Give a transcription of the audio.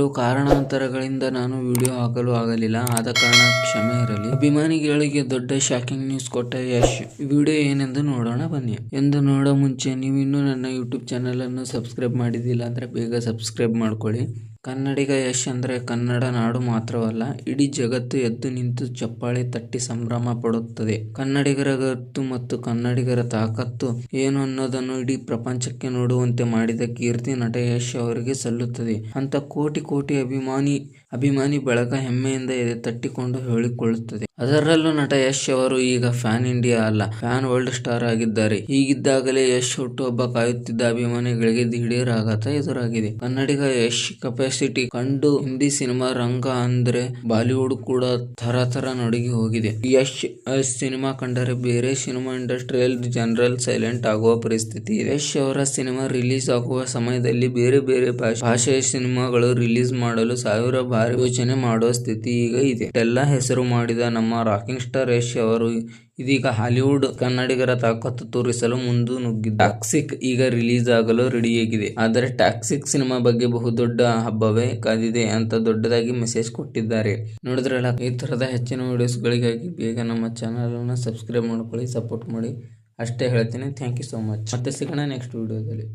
ಕೆಲವು ಕಾರಣಾಂತರಗಳಿಂದ ನಾನು ವಿಡಿಯೋ ಹಾಕಲು ಆಗಲಿಲ್ಲ. ಆದ ಕಾರಣ ಕ್ಷಮೆ ಇರಲಿ. ಅಭಿಮಾನಿಗಳಿಗೆ ದೊಡ್ಡ ಶಾಕಿಂಗ್ ನ್ಯೂಸ್ ಕೊಟ್ಟ ಯಶ್. ವಿಡಿಯೋ ಏನೆಂದು ನೋಡೋಣ ಬನ್ನಿ. ಎಂದು ನೋಡೋ ಮುಂಚೆ ನೀವು ಇನ್ನೂ ನನ್ನ ಯೂಟ್ಯೂಬ್ ಚಾನಲ್ ಅನ್ನು ಸಬ್ಸ್ಕ್ರೈಬ್ ಮಾಡಿದ್ದಿಲ್ಲ ಅಂದ್ರೆ ಬೇಗ ಸಬ್ಸ್ಕ್ರೈಬ್ ಮಾಡ್ಕೊಳ್ಳಿ. ಕನ್ನಡಿಗ ಯಶ್ ಅಂದ್ರೆ ಕನ್ನಡ ನಾಡು ಮಾತ್ರವಲ್ಲ, ಇಡೀ ಜಗತ್ತು ಎದ್ದು ನಿಂತು ಚಪ್ಪಾಳೆ ತಟ್ಟಿ ಸಂಭ್ರಮ ಪಡುತ್ತದೆ. ಕನ್ನಡಿಗರ ಗತ್ತು ಮತ್ತು ಕನ್ನಡಿಗರ ತಾಕತ್ತು ಏನು ಅನ್ನೋದನ್ನು ಇಡೀ ಪ್ರಪಂಚಕ್ಕೆ ನೋಡುವಂತೆ ಮಾಡಿದ ಕೀರ್ತಿ ನಟ ಯಶ್ ಅವರಿಗೆ ಸಲ್ಲುತ್ತದೆ ಅಂತ ಕೋಟಿ ಕೋಟಿ ಅಭಿಮಾನಿ ಬಳಗ ಹೆಮ್ಮೆಯಿಂದ ಎದೆ ತಟ್ಟಿಕೊಂಡು ಹೇಳಿಕೊಳ್ಳುತ್ತದೆ. ಅದರಲ್ಲೂ ನಟ ಯಶ್ ಅವರು ಈಗ ಫ್ಯಾನ್ ಇಂಡಿಯಾ ಅಲ್ಲ, ಫ್ಯಾನ್ ವರ್ಲ್ಡ್ ಸ್ಟಾರ್ ಆಗಿದ್ದಾರೆ. ಹೀಗಿದ್ದಾಗಲೇ ಯಶ್ ಹುಟ್ಟುಹಬ್ಬ ಕಾಯುತ್ತಿದ್ದ ಅಭಿಮಾನಿಗಳಿಗೆ ದಿಢೀರ್ ಆಘಾತ ಎದುರಾಗಿದೆ. ಕನ್ನಡಿಗ ಯಶ್ ಕೆಪಾಸಿಟಿ ಕಂಡು ಹಿಂದಿ ಸಿನಿಮಾ ರಂಗ ಅಂದ್ರೆ ಬಾಲಿವುಡ್ ಕೂಡ ಥರ ನಡುಗಿ ಹೋಗಿದೆ. ಯಶ್ ಸಿನಿಮಾ ಕಂಡರೆ ಬೇರೆ ಸಿನಿಮಾ ಇಂಡಸ್ಟ್ರಿಯಲ್ಲಿ ಜನರಲ್ ಸೈಲೆಂಟ್ ಆಗುವ ಪರಿಸ್ಥಿತಿ ಇದೆ. ಯಶ್ ಅವರ ಸಿನಿಮಾ ರಿಲೀಸ್ ಆಗುವ ಸಮಯದಲ್ಲಿ ಬೇರೆ ಭಾಷೆಯ ಸಿನಿಮಾಗಳು ರಿಲೀಸ್ ಮಾಡಲು ಸಾವಿರ ಬಾರಿ ಯೋಚನೆ ಮಾಡುವ ಸ್ಥಿತಿ ಈಗ ಇದೆ. ಇಷ್ಟೆಲ್ಲ ಹೆಸರು ಮಾಡಿದ ನಮ್ಮ ರಾಕಿಂಗ್ ಸ್ಟಾರ್ ಯಶ್ ಅವರು ಇದೀಗ ಹಾಲಿವುಡ್ ಕನ್ನಡಿಗರ ತಾಕತ್ತು ತೋರಿಸಲು ಮುಂದೆ ನುಗ್ಗಿದ್ದಾರೆ. ಟಾಕ್ಸಿಕ್ ಈಗ ರಿಲೀಸ್ ಆಗಲು ರೆಡಿಯಾಗಿದೆ. ಆದರೆ ಟಾಕ್ಸಿಕ್ ಸಿನಿಮಾ ಬಗ್ಗೆ ಬಹುದೊಡ್ಡ ಹಬ್ಬವೇ ಕಾದಿದೆ ಅಂತ ದೊಡ್ಡದಾಗಿ ಮೆಸೇಜ್ ಕೊಟ್ಟಿದ್ದಾರೆ. ನೋಡಿದ್ರಲ್ಲ, ಈ ತರದ ಹೆಚ್ಚಿನ ವಿಡಿಯೋಸ್ಗಳಿಗಾಗಿ ಬೇಗ ನಮ್ಮ ಚಾನಲ್ ಅನ್ನು ಸಬ್ಸ್ಕ್ರೈಬ್ ಮಾಡ್ಕೊಳ್ಳಿ, ಸಪೋರ್ಟ್ ಮಾಡಿ. ಅಷ್ಟೇ ಹೇಳ್ತೀನಿ. Thank you so much. ಮತ್ತೆ ಸಿಗೋಣ ನೆಕ್ಸ್ಟ್ ವಿಡಿಯೋದಲ್ಲಿ.